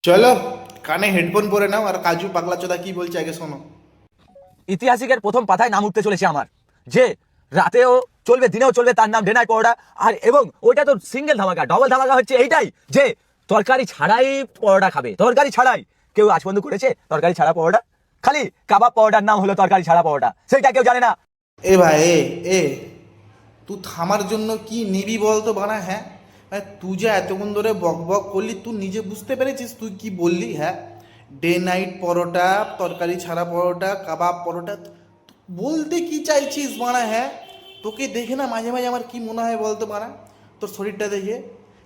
চলো, কানে হেডফোন পরে নাও আর কাজু পাগলা চোদা কি বলছে আগে শোনো। ইতিহাসিকের প্রথম পাতায় নাম উঠতে চলেছে আমার, যে রাতেও চলবে দিনেও চলবে, তার নাম ডেনাই পরোটা। আর এবং ওইটা তো সিঙ্গেল ধামাকা, ডবল ধামাকা হচ্ছে এইটাই যে তরকারি ছাড়াই পরোটা খাবে। তরকারি ছাড়াই কেউ আজ পর্যন্ত করেছে তরকারি ছাড়া পরোটা? খালি কাবাব পরোটার নাম হলো তরকারি ছাড়া পরোটা, সেইটা কেউ জানে না। এ ভাই এ তুই থামার জন্য কি নিবি বলতো বানা? হ্যাঁ, তুই যে এতক্ষণ ধরে বক বক করলি, তুই নিজে বুঝতে পেরেছিস তুই কি বললি? হ্যাঁ, ডে নাইট পরোটা, তরকারি ছাড়া পরোটা, কাবাব পরোটা, বলতে কি চাইছিস বানা? হ্যাঁ, তোকে দেখে না মাঝে মাঝে আমার কি মনে হয় বলতো বানা, তোর শরীরটা দেখে,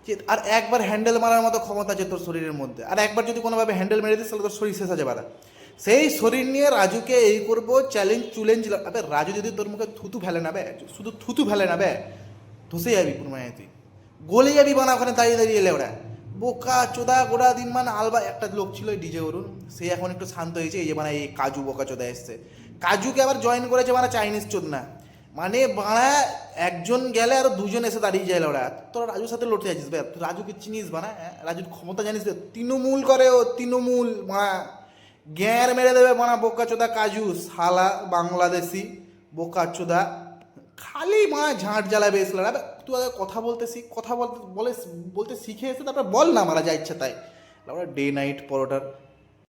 যে আর একবার হ্যান্ডেল মারার মতো ক্ষমতা আছে তোর শরীরের মধ্যে, আর একবার যদি কোনোভাবে হ্যান্ডেল মেরে দিস তাহলে তোর শরীর শেষ আছে বাড়া। সেই শরীর নিয়ে রাজুকে এই করবো চ্যালেঞ্জ। আবে রাজু যদি তোর মুখে থুতু ফেলে না বে, শুধু থুতু ফেলে না বে, ধসে যাবি পুরমায়, তুই গলে যাবি বানা ওখানে দাঁড়িয়ে দাঁড়িয়ে এলে ওরা। বোকা চোদা গোড়া দিন মানে আলবা একটা লোক ছিল ডিজে অরুণ, সে এখন একটু শান্ত হয়েছে, এই যে মানে এই কাজু বোকা চোদা এসছে, কাজুকে আবার জয়েন করেছে মানে চাইনিজ চোদ না, মানে বাড়া একজন গেলে আর দুজন এসে দাঁড়িয়ে যায় ওরা। তোরা রাজুর সাথে লড়তে যাচ্ছিস বে? তুই রাজুকে চিনিস বানা? রাজুর ক্ষমতা জানিস বে? তৃণমূল করে ও, তৃণমূল বানা, গ্যার মেরে দেবে বানা বোকা চোদা কাজু শালা বাংলাদেশি বোকা চোদা, খালি মা ঝাঁট জ্বালাবে এসলার। আবে তুই আগে কথা বলতে শিখ, কথা বলতে বলতে শিখে এসে তারপর বল না, মারা যা ইচ্ছা তাই। আমরা ডে নাইট পরোটার